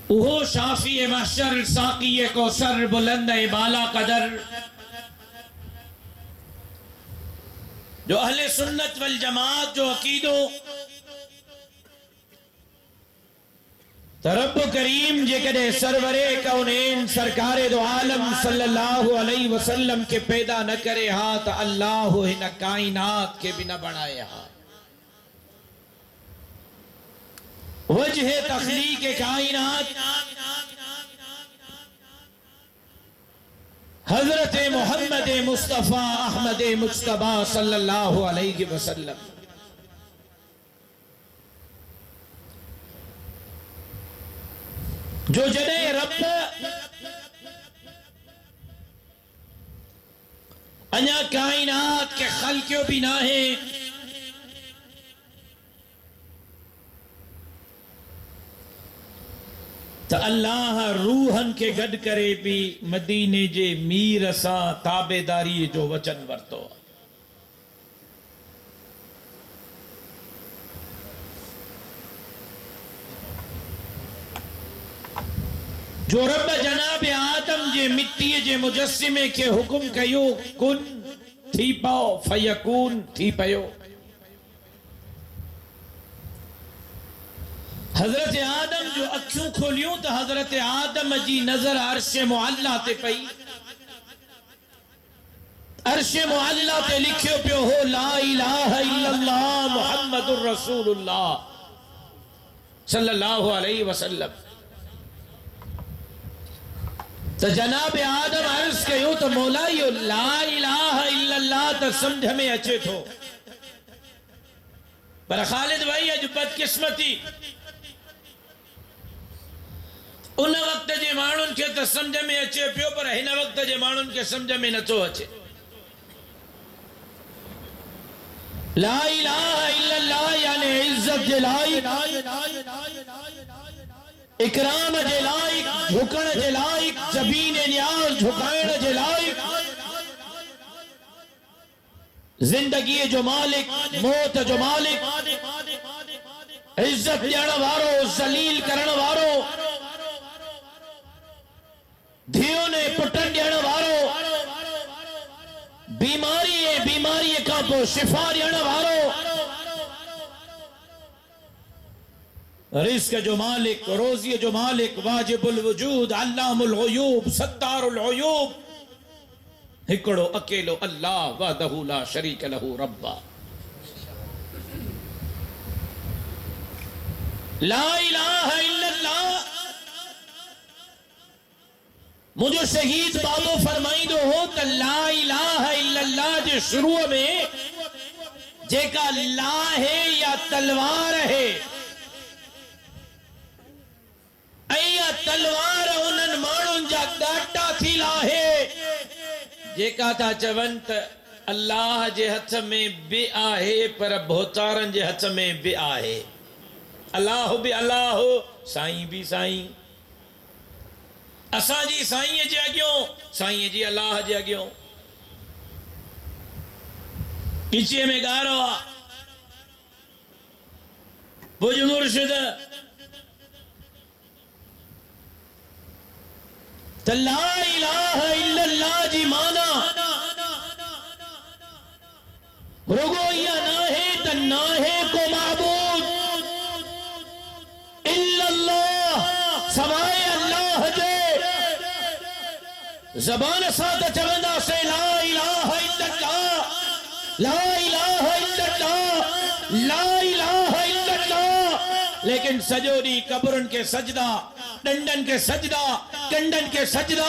وہ شافی محشر ساقی کوثر بلند بالا قدر جو اہل سنت والجماعت جو عقیدو رب کریم جے کدے سرور کونین سرکار دو عالم صلی اللہ علیہ وسلم کے پیدا نہ کرے ہاں تا اللہ ہن کائنات کے بھی نہ بنائے ہاں. وجہ تخلیق کائنات حضرت محمد مصطفیٰ احمد مجتبیٰ صلی اللہ علیہ وسلم. جو جنے رب انیا کائنات کے خلقیوں بھی نہ ہیں تا اللہ روحن کے گڈ کرے بھی مدینے جے میر سا تابیداری جو وچن ورتو. جو رب جناب آدم جے مٹی جے مجسمے کے حکم کیو کن تھی پاؤ فیکون تھی پیو. حضرت آدم جو اکھیوں کھولیوں تو حضرت آدم جی نظر عرش معلیٰ تے پئی. عرش معلیٰ تے لکھیو پیو ہو لا الہ الا اللہ محمد الرسول اللہ صلی اللہ علیہ وسلم. تو جناب آدم عرض کہو تو مولائیو لا الہ الا اللہ تو سمجھ میں اچھے تھو. پر خالد بھائی جو بدقسمتی ان وقت جے مانن کے تو سمجھ میں اچھے پیو پر ہن وقت جے مانن کے سمجھ میں نہ تو اچھے. لا الہ الا اللہ یعنی عزت جلائی اکرام جے لائق جھکن جے لائق زبین نیاز جھکائن جے لائق زندگی جو مالک موت جو مالک عزت دینا وارو ذلیل کرن وارو دھیوں نے پٹن دینا وارو بیماری کا پو شفا دینا وارو رزق جو مالک روزی جو مالک واجب الوجود علام الغیوب ستار العیوب ہکڑو اکیلو اللہ وحدہ لا شریک لہ ربا. لا الہ الا اللہ مجھے شہید بابو فرمائی دو ہو تا لا الہ الا اللہ جے شروع میں جے کا لا ہے یا تلوار ہے ایا تلوار انن مانن جا ڈاٹا تھی لاہے جے کا تا چونت اللہ جے ہتھ میں بے آہے پر بھوتارن جے ہتھ میں بے آہے. اللہ بھی اللہ سائیں بھی سائیں اسا جی سائیں جے اگیوں سائیں جی اللہ جے اگیوں. پیچھے میں گا رہا بج مرشد تو لا الہ الا اللہ جی مانا رگو یا ناہے تا ناہے کو معبود الا اللہ سوائے اللہ جے زبان ساتھ چوندہ سے لا الہ الا اللہ لا الہ الا اللہ لا الہ الا اللہ. لیکن سجودی قبرن کے سجدہ ڈنڈن کے سجدہ کنڈن کے سجدہ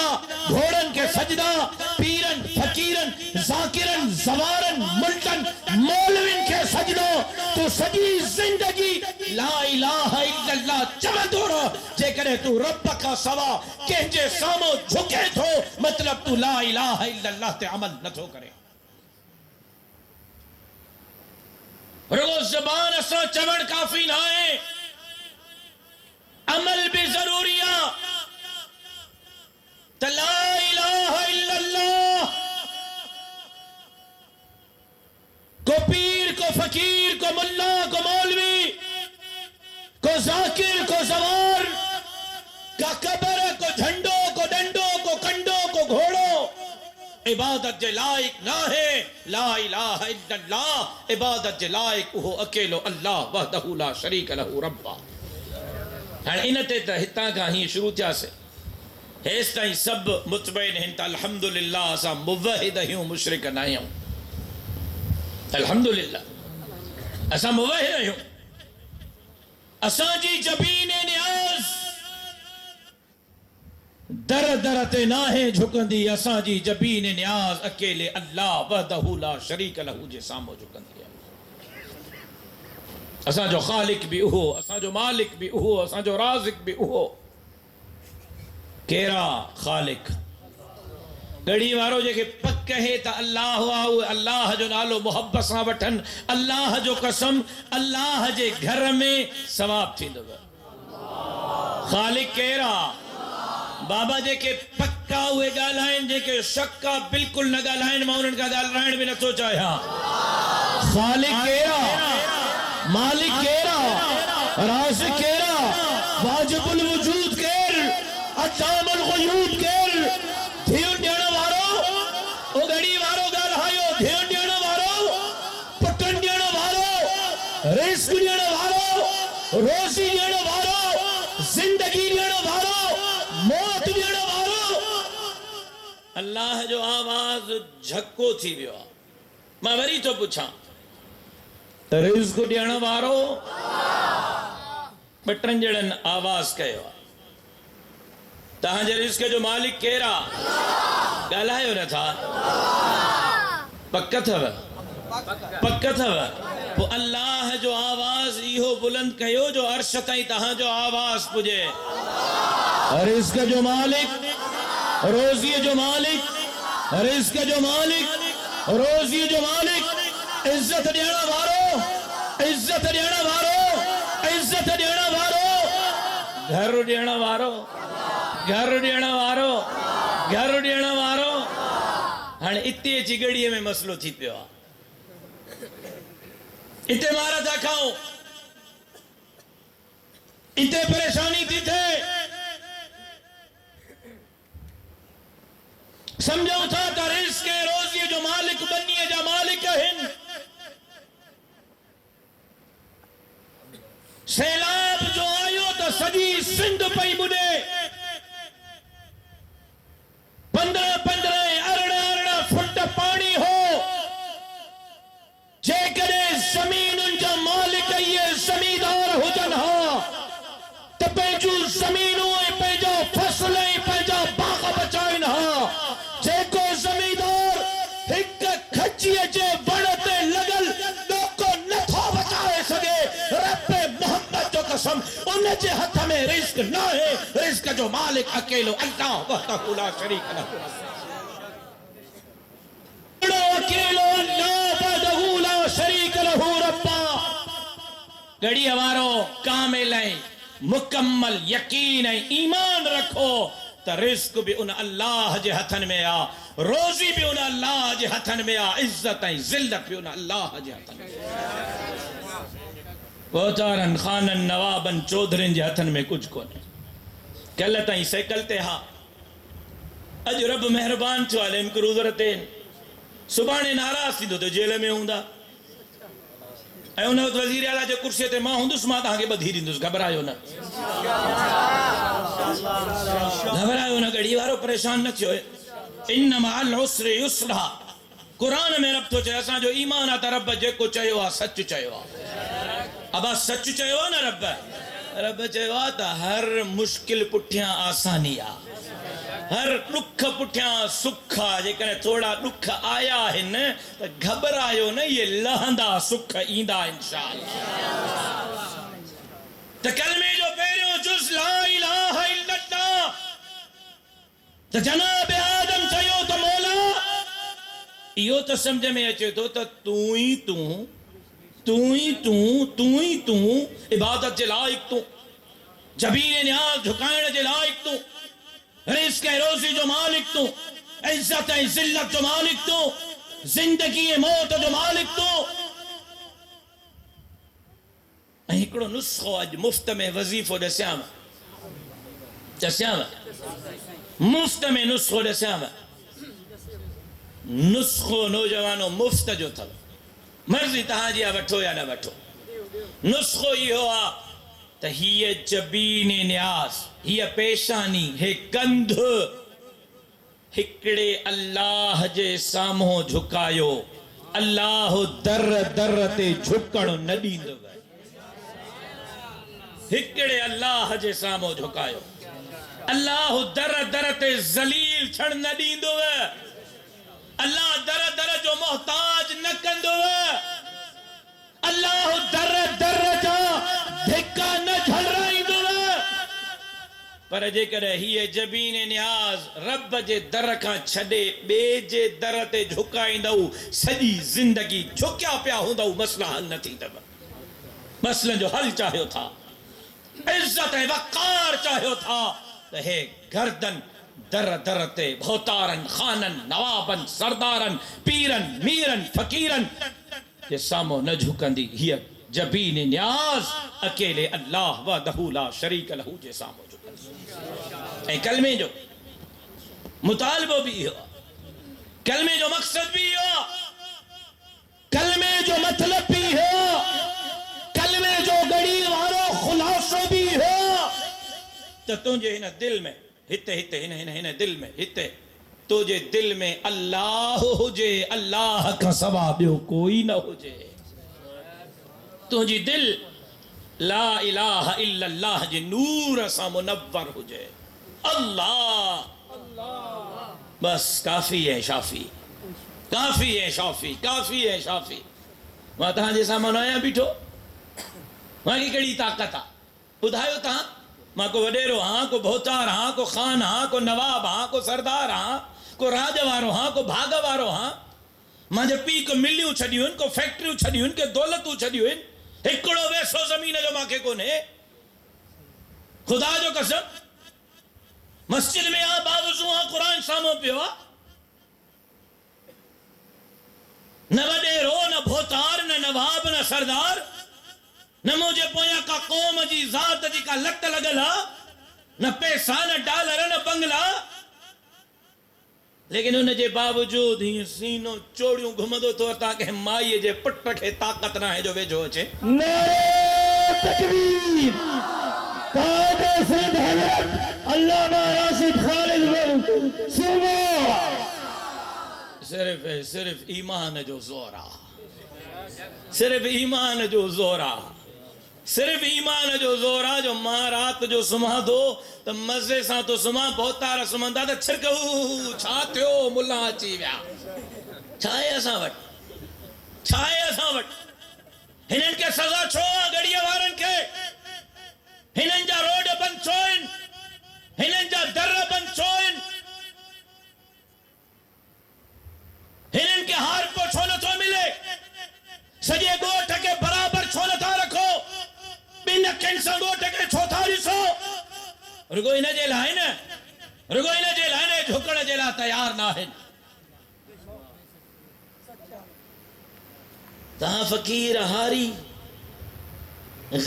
گھوڑن کے سجدہ پیرن فقیرن ذاکرن زوارن ملٹن مولوین کے سجدہ تو سجی زندگی لا الہ الا اللہ چمد ہو رہا جے کرے تو رب کا سوا کہنجے سامو جھکے تھو مطلب تو لا الہ الا اللہ تے عمل نہ تھو کرے. رگو زبان اسا چمڑ کافی نہ ہے عمل بھی ضروریہ. تو لا الہ الا اللہ کو پیر کو فقیر کو ملا کو مولوی کو ذاکر کو زوار عبادت جے لائق نہ ہے لا الہ الا اللہ عبادت جے لائق وہ اکیلو اللہ وحدہ لا شریک لہ ربا انتے تا ہتاں کا ہی شروع تھیا سے اس تائیں سب مطمئن ہیں تا الحمدللہ اسا موحد ہوں مشرک نہ ہوں الحمدللہ اسا موحد ہوں اسا جی جبین نیاز در درتے نہ ہے جھکندی اسا جی جبین نیاز اکیلے اللہ وحدہ لا شریک لہ جے سامو جھکندی اسا جو خالق بھی اہو اسا جو مالک بھی اہو اسا جو رازق بھی اہو کیرا خالق گڑی وارو جے کہ پک ہے تا اللہ آؤ اللہ جو نالو محبت ساں وٹھن اللہ جو قسم اللہ جے گھر میں ثواب تھی دو خالق کیرا بابا جے کہ پکا ہوئے گالائن جے کہ شکا بالکل نہ گالائن مونن کا گالائن بھی نہ سوچا ہے خالق کیرا مالک کیرا رازق کیرا واجب الوجود کیر اتام الغیوب کیر دھیون دینا وارو او گڑی وارو گال ہائیو دھیون دینا وارو پٹن دینا وارو رزق دینا وارو روزی دینا وارو زندگی دینا وارو موت دینا وارو اللہ جو آواز جھکو تھی بیوا میں وری تو پوچھا رزق دینا وارو بٹن جڑن آواز کہو تہاں جے رزق جو مالک کیرا گالائیو نہ تھا پکا تھا وہ اللہ جو آواز ایہو بلند کہو جو عرش تائیں تہاں جو آواز پجے رزق جو مالک روزی جو مالک رزق جو مالک روزی جو مالک عزت دینا وارو عزت دینا وارو عزت دینا وارو گھر دینا وارو گھر دینا وارو گھر دینا وارو ہن اتے چی گڑی میں مسئلو تھی پیو اتے مارا تھا کھاؤں اتے پریشانی تھی تھے سمجھو تھا تا رزق روزی جو مالک بنیے جا مالک ہن سیلاب جو آئیو تا سجی سندھ پئی بڑے 15 ارڑا فٹ پانی ہو جے کرے زمین ان جا مالک یہ زمیندار ہو جنہا تو پیجو زمینوں پیجا فصلیں پیجا باغ بچائن ہا جے کو زمیندار ہک کھچیے جے بڑھتے لگل لوگوں نتھو بچائے سگے رب محمد جو قسم انہیں جے ہتھ میں رزق نہ ہے رزق جو مالک اکیلو اللہ وحدہ لا شریک لہ اکیلو اللہ وحدہ لا شریک لہ ربا گڑی ہمارو کامل ہے مکمل یقین ہے ایمان رکھو تا رزق بھی ان اللہ جے ہتھن میں آ روزی بھی ان اللہ جے ہتھن میں آ عزت ہے ذلت بھی ان اللہ جے ہتھن میں آ کوتارن خانن نوابن چودھرن جے ہتھن میں کچھ کو نہیں کلتا ہی سے کلتے ہاں اج رب مہربان چوالے ان کو روزرتین سبحانے ناراض تھی تو جیلے میں ہوں دا اے انہوں وزیر اعلیٰ جو کرسی تے ماں ہوں دس ماں تاں کے بدھیری دس گھبرائیو نا گھبرائیو نا گڑی وارو پریشان نہ چھوئے انما العسر یسرا قرآن میں رب تو چاہے اساں جو ایمان آتا رب جے کو چاہے ہوا سچ چاہے ہوا ابا سچ چاہے ہوا نا رب چاہے ہوا تا ہر مشکل پٹھیاں آسانیاں ہر دکھ پٹھیاں سکھا جے کنے تھوڑا دکھ آیا ہے نا گھبرائیو نا یہ لہندا سکھ ایندہ انشاءاللہ تو کلمے جو پیروں جز لا الہ الا اللہ تو جناب آدم چاہیو تو مولا یہ تو سمجھ میں اچھے تو عبادت جے لائق تو جبین نیاز جھکائن جے لائق تو رزق روزی جو مالک تو عزت ذلت جو مالک تو زندگی موت جو مالک تو ایکڑو نسخو اج مفت میں وظیفو دسیام مفت میں نسخو دسیام نسخو نوجوانو مفت جو تھو مرضی تہاں جی وٹھو یا نہ وٹھو نسخو یہ ہوا تو ہی جبین نیاز ہی پیشانی ہے کندھ ہکڑے اللہ جے ساموں جھکایو اللہ در در تے جھکڑ نہ ڈیندو ہکڑے اللہ جے ساموں جھکایو اللہ در در تے ذلیل چھڑ نہ ڈیندو اللہ در در جو محتاج نہ کندو اللہ در در جا دھکا نہ جھل رہی دو پر جے کرے ہی جبین نیاز رب جے در کا چھڑے بے جے در تے جھکائیں دو سجی زندگی جھکیا پیا ہوں دو مسئلہ حل نہ تھی دو مسئلہ جو حل چاہیو تھا عزت وقار چاہیو تھا تو ہے گردن در در تے بھوتارن خانن نوابن سردارن پیرن میرن فقیرن یہ سامو نہ جھکن دی ہی جبین نیاز اکیلے اللہ وحدہ لا شریک لہو جے سامو جھکن دی اے کلمے جو مطالبہ بھی ہوا کلمے جو مقصد بھی ہوا کلمے جو مطلب بھی ہوا کلمے جو گڑی وارو خلاصو بھی ہوا تو تجھے ہی دل میں ہتے ہتے ہنے دل میں ہتے تجھے دل میں اللہ ہو جے اللہ کا سوا بیو کوئی نہ ہو جے تجھے دل لا الہ الا اللہ جے نور سا منور ہو جے اللہ بس کافی ہے شافی کافی ہے شافی کافی ہے شافی وہاں تہاں جیسا منایا بیٹھو وہاں کی کڑی طاقت آ بدھائیو تہاں ماں کو وڈیرو ہاں کو بھوتار ہاں کو خان ہاں کو نواب ہاں کو سردار ہاں کو راجوارو ہاں کو بھاگوارو ہاں ماں جے پی کو ملیوں چھڑیوں ان کو فیکٹریوں چھڑیوں ان کے دولتوں چھڑیوں ان ہکڑو ویسو زمین جو ماں کے کونے خدا جو قسم مسجد میں آ باوضو ہاں قرآن ساموں پہ ہوا نہ وڈیرو نہ بھوتار نہ نواب نہ سردار نہ مجھے پویا کا قوم جی ذات جی کا لت لگلا نہ پیسہ نہ ڈالر نہ بنگلہ لیکن انہیں جے باوجود ہی سینوں چوڑیوں گھمدو تو تاکہ مائی جے پٹ رکھے طاقت نہ ہے جو ویجو اچھے نعرہ تکبیر قائد سید حضرت علامہ راشد خالد صبح صرف ایمان جو زورا صرف ایمان جو زورا صرف ایمان جو زورا جو ماں رات جو سما دو تو مزے سا تو سما بہت تارا سمندہ تا چھرکہو چھاتیو ملا چی ویا چھائے ایسا وٹ چھائے ایسا وٹ ہنن کے سزا چھوڑا گڑیا وارن کے ہنن جا روڈ بند چھوئن ہنن جا در بند چھوئن ہنن کے ہار کو چھونا تو ملے سجے گوٹھ کے برابر چھونا تھا رکھو بین کینسل گوٹھ کے چھوتھاری سو رگو انہیں جیل آئے نا رگو انہیں جیل آئے نا جھکڑ جیلہ تیار نہ ہے تہاں فقیر ہاری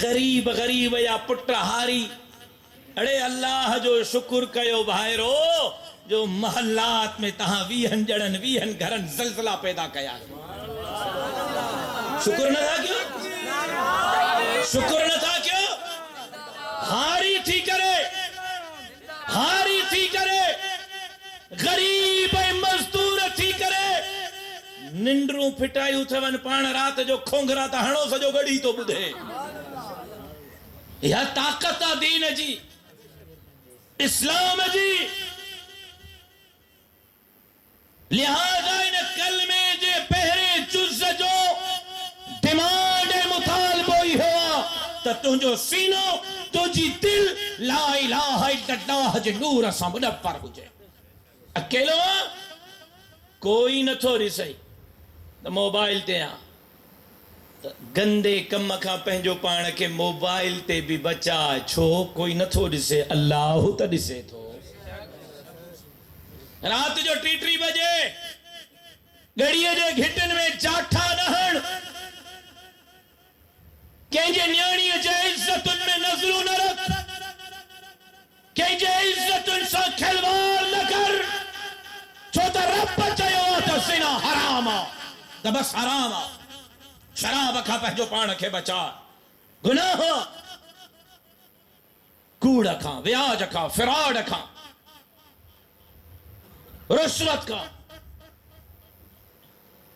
غریب غریب یا پٹر ہاری اڑے اللہ جو شکر کیو بھائرو جو محلات میں تہاں ویہن جڑن ویہن گھرن زلزلہ پیدا کیا شکر نہ تھا کیوں شکر نہ تھا کیوں ہاری تھی کرے ہاری تھی کرے غریب مزدور تھی کرے ننڈروں پھٹائیوں تھون پان رات جو کھونگرا تا ہنو سجو گڑی تو بدھے یا طاقت دین جی اسلام جی لہذا ان کلمے جے پہرے جز جو ڈیمانڈ مطالبہ ہی ہوا تو تجھو سینو تجھی دل لا الہ الا اللہ جے نور سا منور ہو جائے اکیلو کوئی نہ تھوڑی سہی تو موبائل تے ہاں گندے کم کھا پہنجو پان کے موبائل تے بھی بچا چھو کوئی نہ تھو ڈسے اللہ تا ڈسے تھو رات جو ٹیٹری بجے گڑیے جے گھٹن میں جاٹھا نہن کہیں نیانی جے عزت ان میں نظروں نہ رکھ کہیں جے عزت ان سا کھلوار نہ کر چھوٹا رب چاہیے آتا سے تو بس حرام آ شراب کھا پہجو پان کے بچا گناہ کوڑ کھا ویاج کھا فراڈ کھا رشوت کھا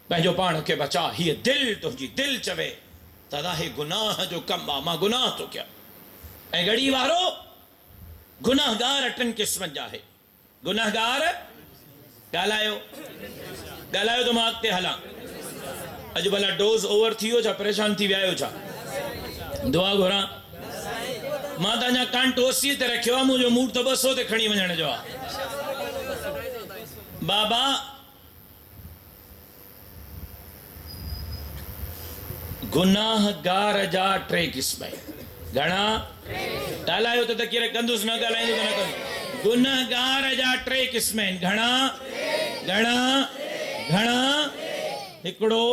پہجو پان کے بچا ہی دل تو جی دل چوے تدا ہی گناہ جو کم ماں گناہ تو کیا اے گڑی وارو گناہ گار اٹن قسمت جا ہے گناہ گار گالائیو تو مانگتے حلا اج بلا ڈوز اوور تھیو چھا پریشان تھی ویائیو چھا دعا گھرا ماں تانجا کان ٹوسی تے رکھیو مجھو موڈ تو بس ہو تے کھڑی ونجھنے جو بابا گناہ گار جا ٹرے قسمیں گھنا ڈالائیو تو تکیرے کندوس نہ گالائیں جو گناہ کندوس گناہ گار جا ٹرے قسمیں گھنا ہکڑو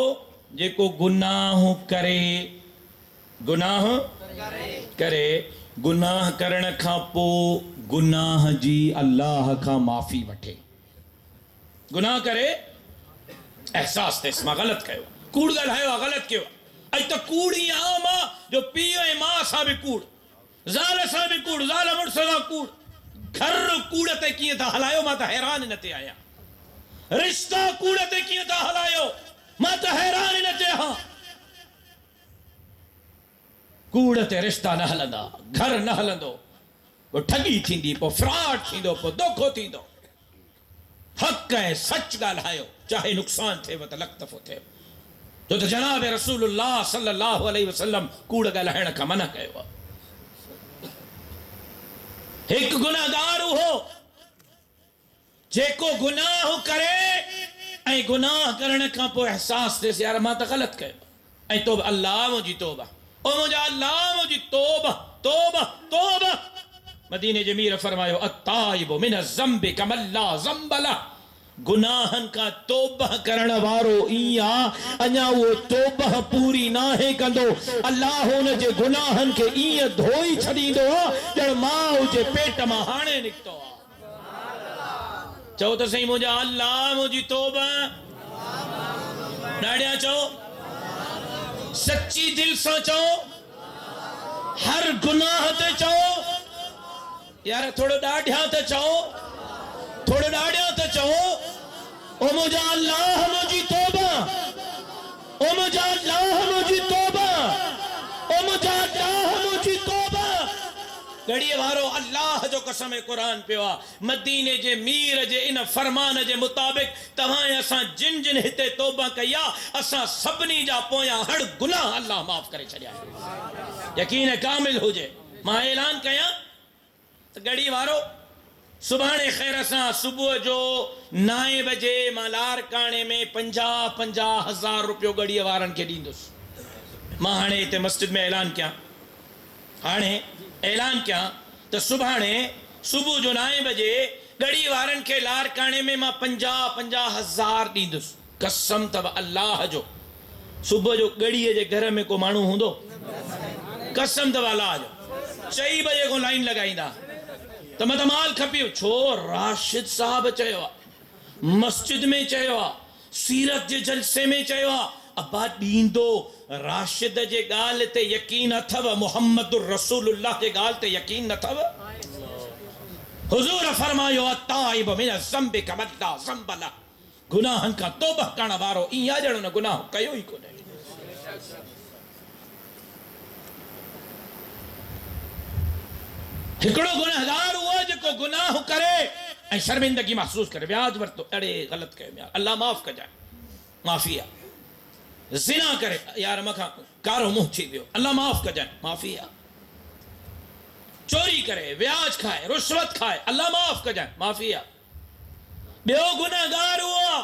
جے کو گناہ کرے گناہ کرن کھا پو گناہ جی اللہ کا معافی وٹھے گناہ کرے احساس تے اسما غلط کہو کوڑ گلائیو غلط کہو اج تا کوڑی آما جو پیو ماں صاحب کوڑ زال صاحب کوڑ زال مرسلہ کوڑ گھر کوڑتے کیے تھا ہلائیو ماں تا حیران نتے آیا رشتہ کوڑتے کیے تھا ہلائیو ماں تا حیران نتے ہاں کوڑتے رشتہ نہ ہلندا گھر نہ ہلندو وہ ٹھگی تھیندی پو فراڈ تھیندو پو دکھو تھیندو حق ہے سچ گالائیو چاہے نقصان تھے وہ تلقتفو تھے تو جناب رسول اللہ صلی اللہ علیہ وسلم کوڑ گلہن کا منع کہو ایک گناہگار ہو جے کو گناہ کرے اے گناہ کرنے کا پو احساس دے سے یار ماں تا غلط کہو اے توبہ اللہ مجھے توبہ او مجھے اللہ مجھے توبہ مدینہ جمیر فرمائیو التائب من الزنب کم اللہ زنب لہ گناہن کا توبہ کرن وارو ایا انیا وہ توبہ پوری نہ ہے کندو اللہ نے جے گناہن کے ایا دھوئی چھڑی دو جڑ ماں جے پیٹ مہانے نکتو چاہو تو صحیح مجھے اللہ مجھے توبہ ڈاڑیا چاہو سچی دل سا چاہو ہر گناہ تے چاہو یار تھوڑا ڈاڑیا تے چاہو تھوڑا ڈاڑیا تے چاہو او مجھے اللہ مجھے توبہ او مجھے اللہ مجھے توبہ او مجھے اللہ مجھے توبہ گھڑی وارو اللہ جو قسم قرآن پیوا مدینے جے میر جے ان فرمان جے مطابق تمہیں اساں جن جن ہتے توبہ کیا اساں سبنی جا پویا ہر گناہ اللہ معاف کرے چلیا یقین کامل ہو جے ماں اعلان کیا تو گھڑی وارو صبحانے خیر اساں صبح جو 9 بجے مالار کانے میں 50,000 روپیو گڑی وارن کے دیندوس ماں ہانے تے مسجد میں اعلان کیا تو صبحانے صبح جو 9 بجے گڑی وارن کے لار کانے میں ماں 50,000 دیندوس قسم تب اللہ جو صبح جو گڑی جے گھر میں کو مانو ہوں دو قسم تب اللہ جو 4 بجے کو لائن لگائیں دا تو مدمال کھپیو چھو راشد صاحب چاہیوا مسجد میں چاہیوا سیرت جے جلسے میں چاہیوا ابا دیندو راشد جے گال تے یقین اتھو محمد الرسول اللہ جے گال تے یقین اتھو حضور فرمایو التائب من الزنب کم اللہ زنب لہ گناہن کا توبہ کرنا بارو این آجڑو نا گناہ کئیو ہی کو نہیں ہکڑو گناہگار ہوا جے کو گناہ کرے اے شرمندگی محسوس کرے بیاج ورتو اڑے غلط کہے یار اللہ معاف کر جائے معافیا زنا کرے یار مکھا کارو منہ چھی بیو اللہ معاف کر جائے معافیا چوری کرے بیاج کھائے رشوت کھائے اللہ معاف کر جائے معافیا بیو گناہگار ہوا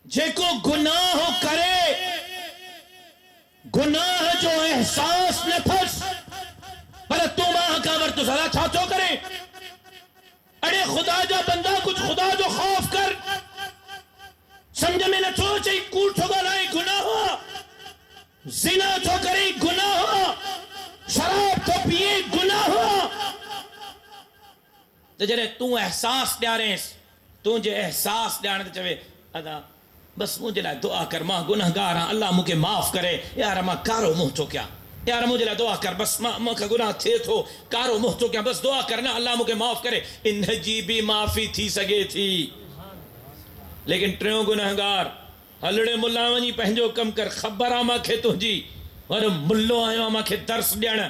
جے کو گناہ کرے گناہ جو احساس نہ تھس پر تو ماں کا ورتو سلا چھاچو کرے اڑے خدا جا بندہ کچھ خدا جو خوف کر سمجھ میں نہ چھو چاہی کوٹ چھو گلائیں گناہ ہوا زنا چھو کریں گناہ ہوا شراب تو پیے گناہ ہوا تو جرے تو احساس دیاریں تو جے احساس دیاریں تو چوے ادا بس مجھے لائے دعا کر ماں گناہگار ہاں اللہ مجھے معاف کرے یار ماں کارو منہ تو کیا یار مجھے لائے دعا کر بس ماں کا گناہ تھے تو کارو منہ تو کیا بس دعا کرنا اللہ مجھے معاف کرے ان جی بھی معافی تھی سگے تھی لیکن ٹریوں گناہگار ہلڑے ملا ونی پہنجو کم کر خبر آما کے تجھی اور ملو آئے آما کے درس دینا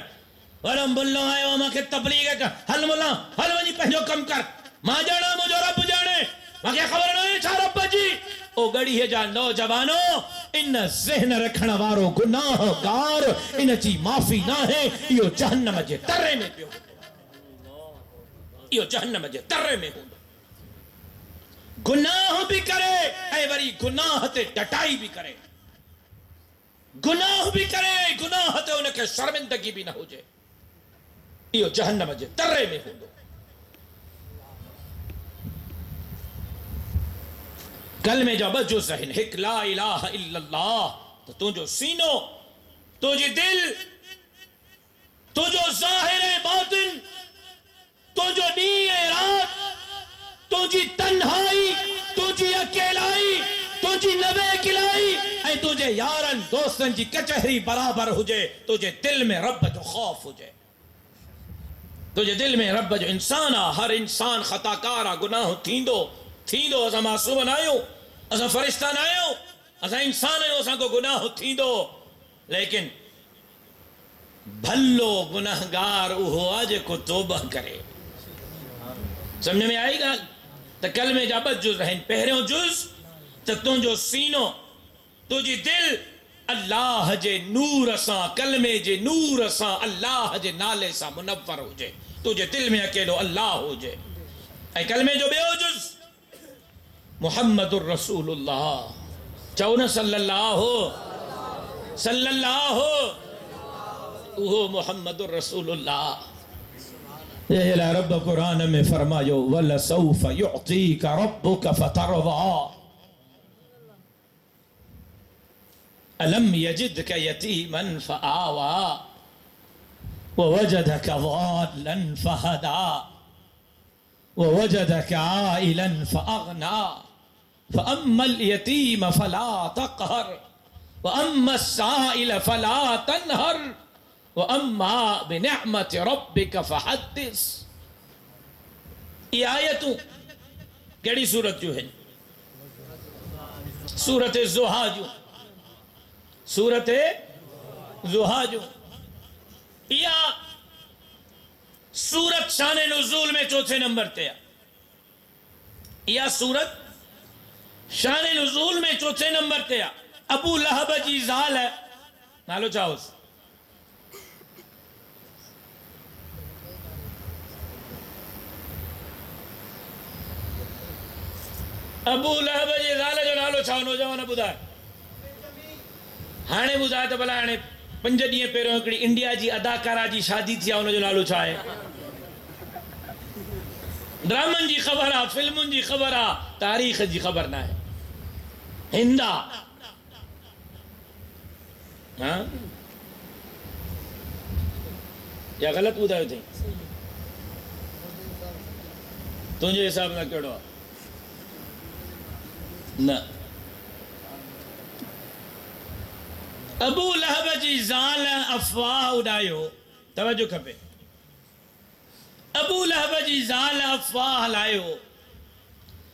اور ملو آئے آما کے تبلیغ کر ہل ملا ہل ونی پہنجو کم کر ماں جانا مجھو رب جانے ماں کے خبر نہیں چھا رب جی او گڑی ہے جا نوجوانوں ان ذہن رکھنا وارو گناہگار ان چی معافی نہ ہے یہ جہنم جے ترے میں پیو یہ جہنم جے ترے میں ہوں گناہ بھی کرے اے وری گناہ تے ڈٹائی بھی کرے گناہ بھی کرے گناہ تے انہیں کے شرمندگی بھی نہ ہو جائے یہ جہنم جے ترے میں ہوں کلمے جو بجو ذہن ہک لا الہ الا اللہ تو جو سینو تو جی دل تو جو ظاہر باطن تو جو نیے رات تو جی تنہائی تو جی اکیلائی تو جی نوے کلائی اے تجھے یارن دوستن جی کچہری برابر ہو جائے تجھے دل میں رب جو خوف ہو جائے تجھے دل میں رب جو انسان ہر انسان خطا کارا گناہ تھیندو اسا معصوم آئیو اسا فرشتان آئیو اسا انسان آئیو اسا کو گناہ تھیندو لیکن بھلو گناہگار اوہو آجے کو توبہ کرے سمجھ میں آئی گا تو کلمے جا بچ جز رہن پہریوں جز تو تم جو سینو تو جی دل اللہ جے نور سا کلمے جے نور سا اللہ جے نالے سا منور ہو جے تجھے دل میں اکیلو اللہ ہو جے اے کلمے جو بے ہو جز محمد الرسول اللہ چون صلی اللہ اوہ محمد الرسول اللہ یہ رب قرآن میں فرمایو وَلَسَوْفَ يُعْطِيكَ رَبُّكَ فَتَرْضَى أَلَمْ يَجِدْكَ يَتِيمًا فَآوَى وَوَجَدَكَ ضَالًّا فَهَدَى وَوَجَدَكَ عَائِلًا فَأَغْنَى فَأَمَّا الْيَتِيمَ فَلَا تَقْهَرْ وَأَمَّا السَّائِلَ فَلَا تَنْهَرْ وَأَمَّا بِنِعْمَةِ رَبِّكَ فَحَدِّثْ یہ آیتوں کیڑی سورت جو ہے سورت زحا جو سورت زحا جو یا سورت شان نزول میں چوتھے نمبر تے یا سورت شان نزول میں چوتھے نمبر تے ابو لہب جی زال ہے نالو چاہو ابو لہب جی زال جو نالو چاہو نوجوان بدھائے ہانے بدھائے تو بلا ہانے 5 ڈیئں پیروں ہکڑی انڈیا جی اداکارہ جی شادی تھی انہوں جو نالو چاہے ڈرامن جی خبر آ فلمن جی خبر آ تاریخ جی خبر نہ ہے ہندا ہاں یا غلط بدھائے تھے تجھے حساب نہ کڑو نہ ابو لہب جی زال افواہ اڑایو توجہ کھپے ابو لہب جی زال افواہ ہلایو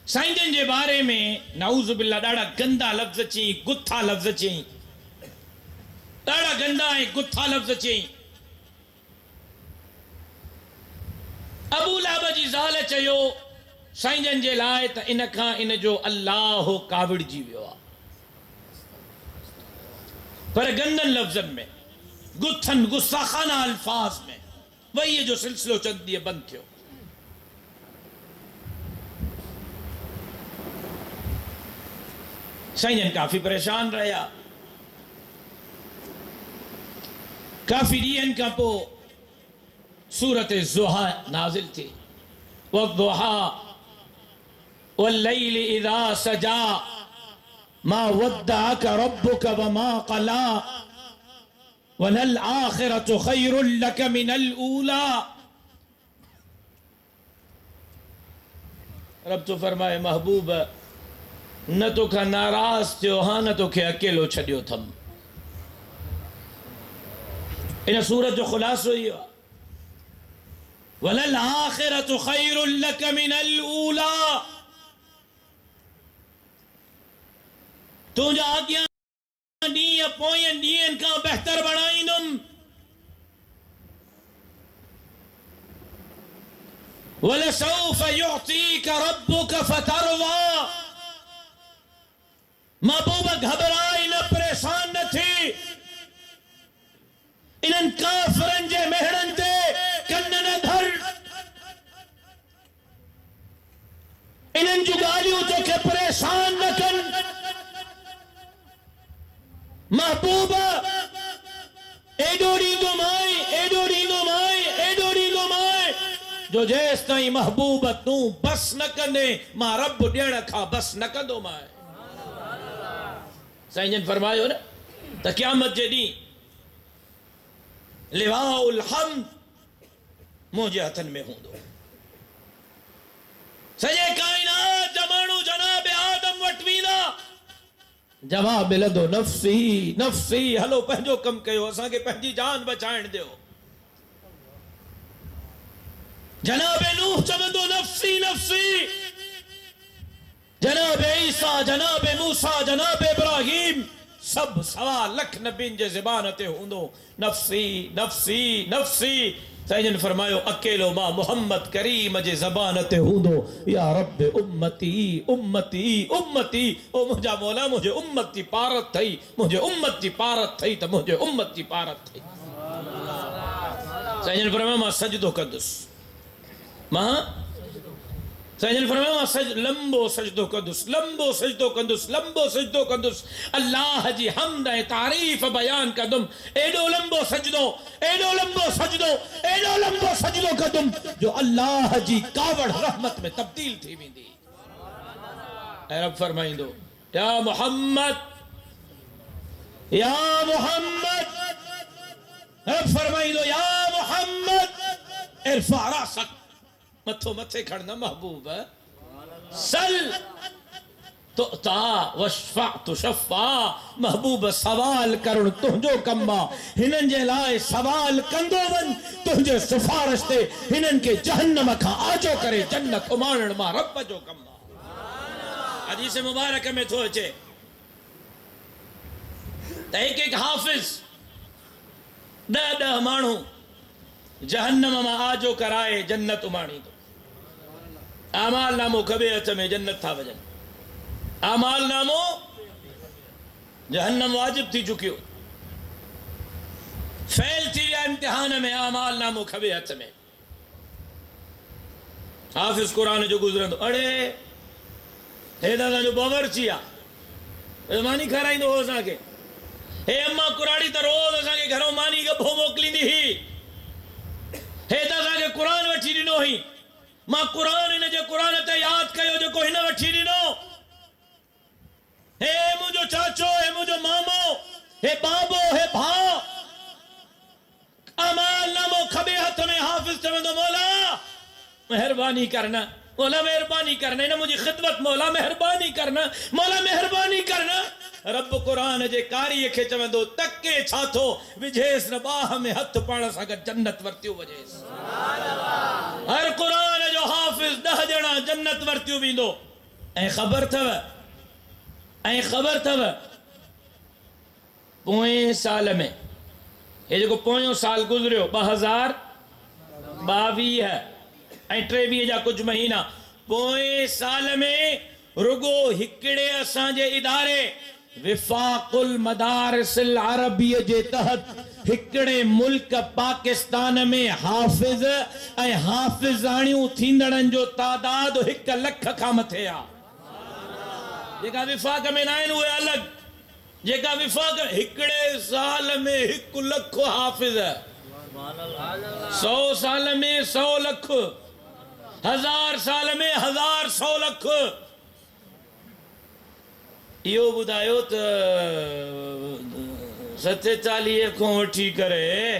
سائیں جن جے بارے میں نعوذ باللہ ڈاڑا گندا لفظ چیں گتھا لفظ چیں ڈاڑا گندا ہے گتھا لفظ چیں ابو لہب جی زال چیو سائیں جن جے لائے تا انکھاں ان جو اللہ کاوڑ جی ویوا پر گندن لفظن میں گتھن گستاخانہ الفاظ میں وہی یہ جو سلسلو چند دیئے بند تھے سائنجن کافی پریشان رہا کافی دین کا پو سورت زحا نازل تھی والضحا واللیل اذا سجا ما ودعك ربك وما قلا وللآخرة خير لك من الأولى رب تو فرمائے محبوب نہ تو کھا ناراض تھیو ہاں نہ تو کھے اکیلو چھڑیو تھم ان سورت جو خلاصو ہی وَلَلْآخِرَةُ خَيْرٌ لَكَ مِنَ الْأُولَى تو جا آگیا نی اپوین دین کا بہتر بڑھائنم وَلَسَوْفَ يُعْطِيكَ رَبُّكَ فَتَرْضَى محبوبہ گھبرائی نہ پریشان نہ تھی انہن کافرن جے مہرن تے کن نہ دھر انہن جو گالیوں تو کہ پریشان نہ کن محبوبہ ایڈوڑی دو مائی ایڈوڑی دو مائی ایڈوڑی دو مائی جو جیس تائیں محبوبہ تو بس نہ کنے ماں رب ڈیڑ کھا بس نہ کندو مائی سائیں جن فرمائیو نا تا قیامت جدی لواء الحمد مجھے ہتن میں ہوں دو سجے کائنات جمانو جناب آدم وٹوینا جواب لدو نفسی نفسی ہلو پہنجو کم کہو اساں کے پہنجی جان بچائن دیو جناب نوح چمدو نفسی نفسی جناب عیسیٰ جناب موسیٰ جناب ابراہیم سب سوا لکھ نبین جے زبانتے ہوندو نفسی نفسی نفسی سیدن فرمایو اکیلو ماں محمد کریم جے زبانتے ہوندو یا رب امتی امتی امتی او مجھا مولا مجھے امتی پارت تھئی مجھے امتی پارت تھئی تا مجھے امتی پارت تھئی سیدن فرمایو ماں سجدو قدس ماں سیدن فرمایو ماں لمبو سجدو قدس لمبو سجدو قدس لمبو سجدو قدس اللہ جی حمد تعریف بیان قدم ایڈو لمبو سجدو ایڈو لمبو سجدو ایڈو لمبو سجدو قدم جو اللہ جی کاوڑ رحمت میں تبدیل تھی بھی دی اے رب فرمائیں دو یا محمد یا محمد رب فرمائیں دو یا محمد ارفع راسک متھو متھے کھڑنا محبوب ہے سل تؤتا وشفع تشفع محبوب سوال کرن تنجو کمبا ہنن جے لائے سوال کندو ون تنجے سفارش تے ہنن کے جہنم کھا آجو کرے جنت امانن ما رب جو کمبا حدیث مبارک میں تو اچھے ایک حافظ دہ مانو جہنم ما آجو کرائے جنت امانی تو اعمال نامو کبھی اچھا میں جنت تھا وجن اعمال نامو جہنم واجب تھی چکی ہو فیل تھی یا امتحان میں اعمال نامو کبھی اچھا میں حافظ قرآن جو گزرن دو اڑے اے دادا جو باور چیا مانی کھرائی دو ہو ساکے اے اممہ قرآنی تا روز ساکے گھروں مانی گبھو موکلی دی ہی اے دادا کے قرآن وٹھی دی نو ہی ماں قرآن نے جو قرآن تے یاد کہو جو کوئی نہ وٹھی دی نو اے مجھو چاچو اے مجھو مامو اے بابو اے بھاؤ امال نامو کھبے ہاتھ میں حافظ چمیں دو مولا مہربانی کرنا مولا مہربانی کرنا انہا مجھے خدمت مولا مہربانی کرنا مولا مہربانی کرنا رب قرآن جے کاری کھے چمیں دو تکے چھاتو وجھیس نباہ میں ہتھ پانا ساگر جنت ورتیو وجھیس ہر قرآن جو حافظ دہ جنا جنت ورتیو بھی دو اے خبر تھا اے خبر تھا پوئیں سال میں یہ جو پوئیں سال گزریو 2022 ہے اے ٹریوی جا کچھ مہینہ پوئیں سال میں رگو ہکڑے اساں جے ادارے وفاق المدارس العربی جے تحت ہکڑے ملک پاکستان میں حافظ اے حافظانیوں تھیندڑن جو تعداد 1 لکھ کھا متھے آ جیکا وفاق میں نائن ہوئے الگ جیکا وفاق ہکڑے سال میں 1 لکھ حافظ ہے 100 سال میں 100 لکھ 1000 سال میں 100 لکھ یہ بدایو تو 47 کو وٹھی کرے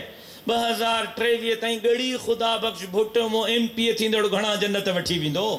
2023 تائیں گڑی خدا بخش بھٹو مو ایم پی تھیندڑ گھنا جنت وٹھی ویندو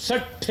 60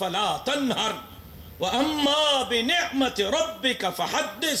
فلا تنهر وأما بنعمة ربك فحدث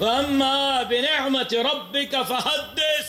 وَأَمَّا بِنِعْمَةِ رَبِّكَ فَحَدِّثْ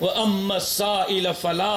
وَأَمَّا السَّائِلَ فَلَا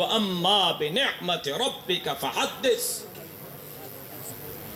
وَأَمَّا بِنِعْمَةِ رَبِّكَ فَحَدِّثْ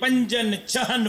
5-6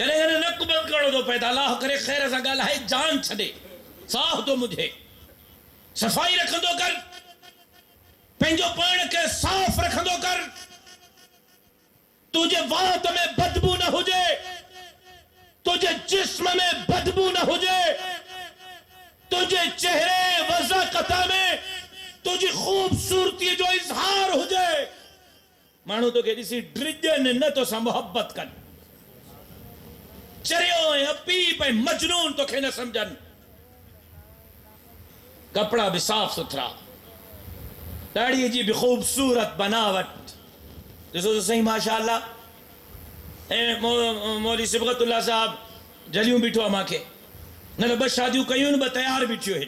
چلے گا نک بند کرو تو پیدا اللہ کرے خیر ایسا گال ہے جان چھڑے صاف تو مجھے صفائی رکھندو کر پنجو پان کے صاف رکھندو کر تجھے وات میں بدبو نہ ہو جائے تجھے جسم میں بدبو نہ ہو جائے تجھے چہرے وضاقتہ میں تجھے خوبصورتی جو اظہار ہو جائے مانو تو کہ جیسی ڈرجن نہ تو سا محبت کن چریوں ہیں اپی پہ مجنون تو کھے نہ سمجھن کپڑا بھی صاف ستھرا داڑھی جی بھی خوبصورت بناوٹ جسو تو صحیح ماشاءاللہ مولی صبغت اللہ صاحب جلیوں بیٹھو اما کے نہ بس شادیوں کئیوں نہ تیار بیٹھو ہے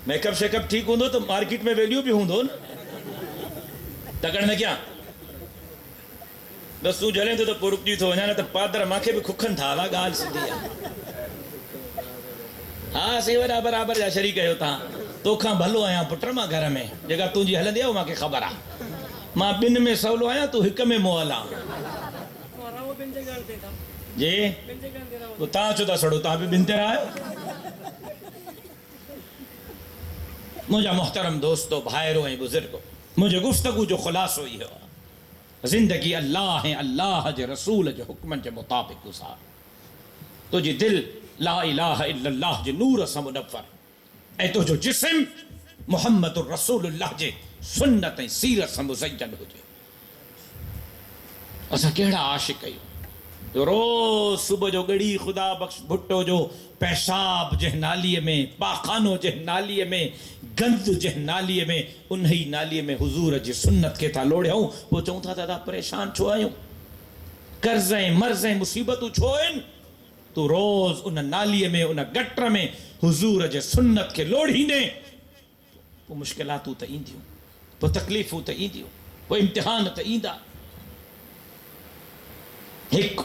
میک اپ شیک اپ ٹھیک ہوں دو تو مارکیٹ میں ویلیو بھی ہوں دو تکڑ میں کیا بس تو جلیں تو پورک جی تو ہونا تو پادر ماں کے بھی کھکھن تھا لا گال سے دیا ہاں سی برابر جا شریک ہے ہوتا تو کھاں بھلو آیا پٹر ماں گھر میں جگہ تو جی ہلن دیا ماں کے خبر آ ماں بن میں سولو آیا تو حکم میں مولا جی تو تاں چودہ سڑو تاں بھی بنتے رہا ہے مجھے محترم دوستو بھائروں ہیں بزرگوں مجھے گفتگو جو خلاص ہوئی ہے زندگی اللہ ہے اللہ جے رسول جے حکمن جے مطابق گزار تو جی دل لا الہ الا اللہ جے نور سا منور اے تو جو جسم محمد الرسول اللہ جے سنت سیرت سا مزین ہو جے اسا کیڑا عاشق ہے جو روز صبح جو گڑی خدا بخش بھٹو جو پیشاب جہ نالیے میں پاخانو جہ نالیے میں گند جہ نالیے میں انہی نالیے میں حضور جی سنت کے تھا لوڑے ہوں وہ چاہوں تھا دادا پریشان چھو آئے ہوں قرضیں مرضیں مصیبتوں چھوئن تو روز انہ نالیے میں انہ گٹر میں حضور جی سنت کے لوڑی نے وہ مشکلاتوں تا ایندیوں وہ تکلیفوں تا ایندیوں وہ امتحان تا ایندہ ایک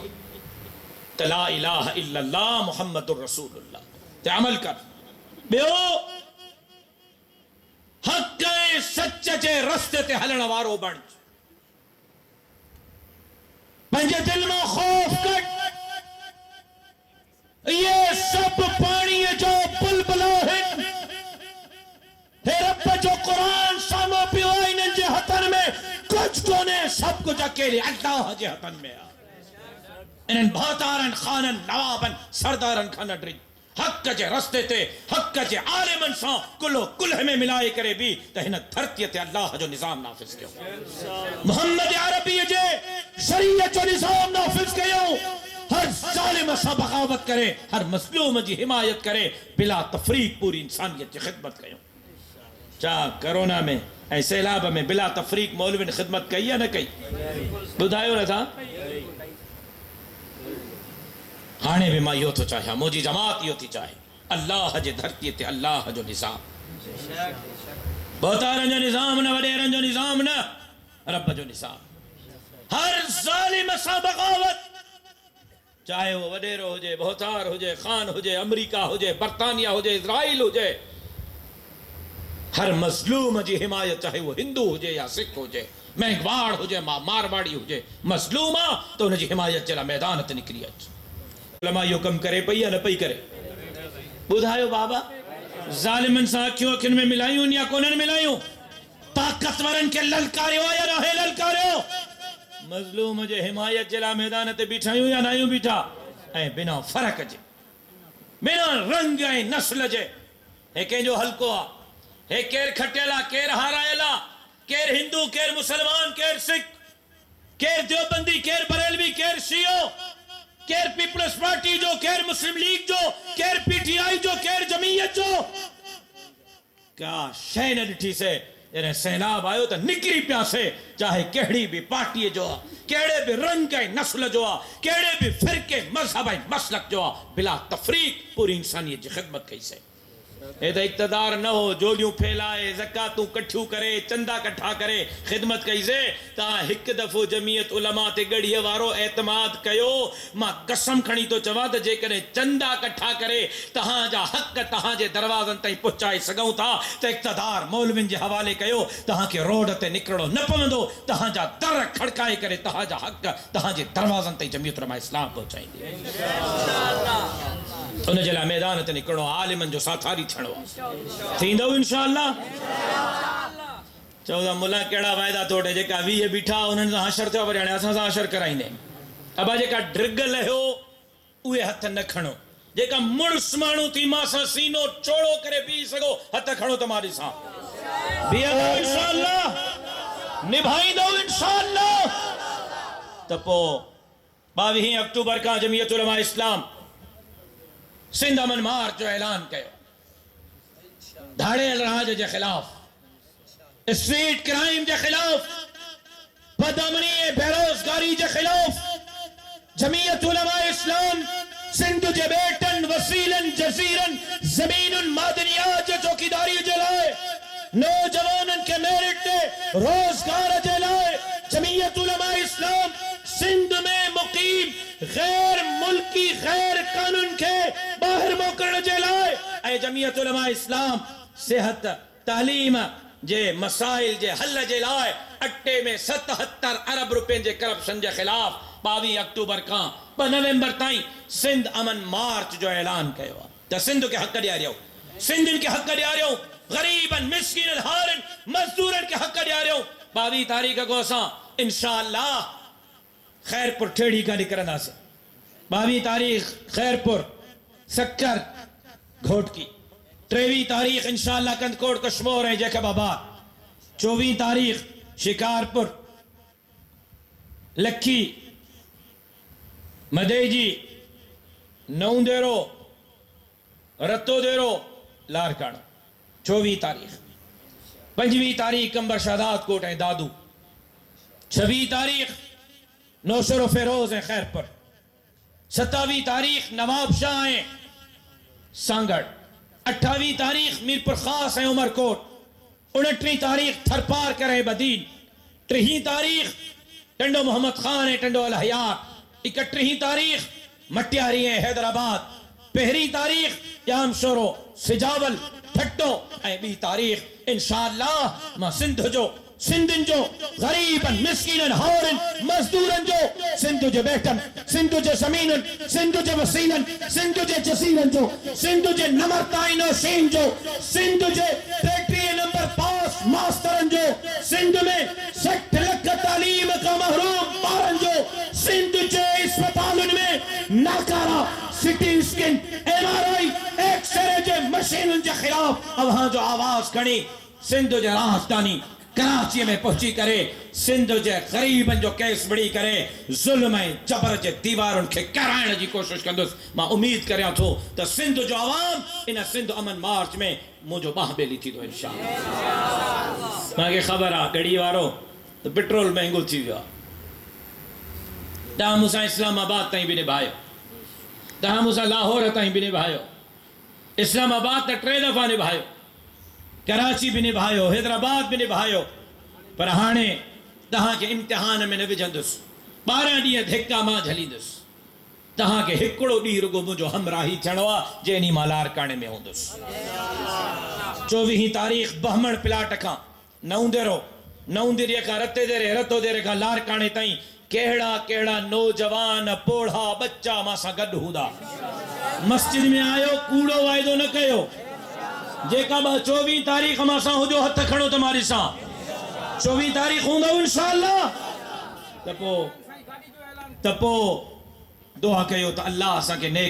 لا الہ الا اللہ محمد الرسول اللہ تے عمل کر بیو حق سچ چے رستے تے ہلن وارو بن پنجے دل میں خوف کٹ یہ سب پانی جو بلبلا ہے رب جو قرآن سامو پیوائن جے ہتن میں کچھ کونے سب کچھ اکیلے اللہ جے ہتن میں انہن بھاتارن خانن نوابن سردارن کھانا ڈرج حق جے رستے تے حق جے عالمن سا کلو کلہ میں ملائی کرے بھی تہنہ دھرتیت اللہ جو نظام نافذ کیوں محمد عربی جے شریعت جو نظام نافذ کیوں ہر ظالم سا بغاوت کرے ہر مظلوم جی حمایت کرے بلا تفریق پوری انسانیت کی خدمت کیوں چاہ کرونا میں اے سیلاب میں بلا تفریق مولوی نے خدمت کی یا نہ کی بدھائیو نہ تھا ہانے بھی ماں یوں تو چاہیا موجی جماعت یوں تھی چاہے اللہ جے دھرتی تے اللہ جو نظام بہتارن جو نظام نہ وڈیرن جو نظام نہ رب جو نظام ہر ظالم سا بغاوت چاہے وہ وڈیرو ہو جائے بہتار ہو جائے خان ہو جائے امریکہ ہو جائے برطانیہ ہو جائے اسرائیل ہو جائے ہر مظلوم جی حمایت چاہے وہ ہندو ہو جائے یا سکھ ہو جائے مہنگواڑ ہو جائے مارواڑی ہو جائے مظلومہ تو انہیں جی حمایت چلا میدان تے نکلی اچ علماء یو کم کرے پئی یا نہ پئی کرے بدھائیو بابا ظالمن سا کیوں اکن میں ملائیوں یا کونن ملائیوں طاقتورن کے للکارے ہو یا نہ ہے للکارے ہو مظلوم جے حمایت چلا میدان تے بیٹھائیوں یا نہ یوں بیٹھا اے بنا فرق جے بنا رنگ اے نسل جے اے کہیں جو حلقو آ اے کیر کھٹیلا کیر ہارائیلا کیر ہندو کیر مسلمان کیر سکھ کیر دیوبندی کیر بریلوی کیر شیعو کیر پیپلس پارٹی جو کیر مسلم لیگ جو کیر پی ٹی آئی جو کیر جمعیت جو کیا شہن ڈٹھی سے یعنی سیلاب آئے تو نکری پیاسے چاہے کہڑی بھی پارٹی جو کہڑے بھی رنگ ہے نسل جو کہڑے بھی فرقے مذہب ہے مسلک جو بلا تفریق پوری انسانیت کی خدمت کئی سے اے تو اقتدار نہ ہو جوڑیوں پھیلائے زکاتوں کٹھیوں کرے چندہ کٹھا کرے خدمت کئی سے تا ہک دفعو جمعیت علماء تے گڑی وارو اعتماد کیو ماں قسم کھنی تو چوا تے جے کرے چندہ کٹھا کرے تہاں جا حق تہاں جے دروازن تائیں پہنچائے سگوں تھا تے اقتدار مولوین جے حوالے کیو تہاں کے روڈ تے نکڑو نہ پوندو تہاں جا در کھڑکائے کرے تہاں جا حق تہاں جے دروازن تائیں جمعیت علماء اسلام پہنچائیں دے ان جلا میدان تے نکڑو عالمن جو ساتھاری چھڑو تھیندو انشاءاللہ چودہ ملا کیڑا وائدہ توڑے جے کا ویہ بیٹھا انہوں نے حشر تھا وریانے اساں سا حشر کرائی نے ابا جے کا ڈرگ لہو اوے ہتھ نہ کھنو جے کا مرس مانو تھی ماں سا سینو چوڑو کرے پی سکو ہتھ کھنو تمہاری ساں بیا دو انشاءاللہ نبھائی دو انشاءاللہ تپو 22 اکتوبر کا جمعیت علماء اسلام سندھ امن مارچ جو اعلان کیا دھاڑے الراج جے خلاف اسٹریٹ کرائم جے خلاف بدامنی بیروزگاری جے خلاف جمعیت علماء اسلام سندھ جے بیٹن وسیلن جزیرن زمین مادنیات جے چوکیداری جے لائے نوجوانن کے میرٹ دے روزگار جے لائے جمعیت علماء اسلام سندھ میں مقیم غیر ملکی غیر قانون کے باہر موکرن جے لائے اے جمعیت علماء اسلام صحت تعلیم جے مسائل جے حل جے لائے اٹے میں 77 ارب روپے جے کرپشن جے خلاف 22 اکتوبر کا نومبر تائیں سندھ امن مارچ جو اعلان کیا تا سندھ کے حق دیا رہے ہو سندھ کے حق دیا رہے ہو غریبن مسکین ہارن مزدورن کے حق دیا رہے ہو 22 تاریخ کو اساں انشاءاللہ خیر پور ٹھیڑی کا نکرنا سے 22 تاریخ خیر پور سکر گھوٹ کی 23 تاریخ انشاءاللہ کندکوٹ کشمور ہے جیکب آباد 24 تاریخ شکارپور لکھی مدیجی نون دیرو رتو دیرو لارکانا 24 تاریخ 25 تاریخ کمبر شہداد کوٹ ہیں دادو 26 تاریخ نوشر و فیروز ہیں خیر پر 27 تاریخ نواب شاہ ہیں سانگڑ 28 تاریخ میر پر خاص ہیں عمر کوٹ 29 تاریخ تھرپار کریں بدین 30 تاریخ ٹنڈو محمد خان ہیں ٹنڈو الحیات 31 تاریخ مٹیاری ہیں حیدرآباد 1 تاریخ جام شورو سجاول پھٹو اے 2 تاریخ انشاءاللہ ما سندھ جو سندھن جو غریبن مسکینن ہورن مزدورن جو سندھ جو بیٹن سندھ جو زمینن سندھ جو وسیلن سندھ جو جزیرن جو سندھ جو نمرتائن و شین جو سندھ جو فیکٹری نمبر 5 ماسترن جو سندھ میں 60 لکھ تعلیم کا محروم بارن جو سندھ جو اسپتالن میں ناکارا سٹی سکن MRI ایک سرے جو مشینن جو خلاف اب ہاں جو آواز کھڑی سندھ جو راستانی کراچی میں پہنچی کرے سندھ جے غریبن جو کیس بڑی کرے ظلم جبر جے دیوارن کے کرائن جی کوشش کندس ماں امید کریا تھو تو سندھ جو عوام انہا سندھ امن مارچ میں مجھو باہ بیلی تھی تو انشاءاللہ ماں کی خبر آ گڑی وارو تو پٹرول مہنگو تھی گیا دہاں موسیٰ اسلام آباد تائیں بھی نبھائیو دہاں موسیٰ لاہور تائیں بھی نبھائیو اسلام آباد تا 3 دفعہ نبھائیو کراچی بھی نبھائیو حیدرآباد بھی نبھائیو پر ہانے تہاں کے امتحان میں نوجندس 12 ڈیئے دھکا ماں جھلیندس تہاں کے ہکڑو ڈی رگو مجھو ہمراہی چھڑوا جینی مالار کانے میں ہوندس 24 تاریخ بہمن پلاٹکاں نون دیرے کا رتے دیرے رتو دیرے کا لار کانے تائیں کیڑا کیڑا نوجوان پوڑھا بچہ ماں سا گڈ ہوں دا مسجد میں آئیو کوڑو وائدو نہ کہو جے کا 24 تاریخ ہم آسان ہو جو ہتھ کھڑو تمہاری ساں 24 تاریخ ہوں گا انشاءاللہ تپو دعا کہو تو اللہ آسان کے نیک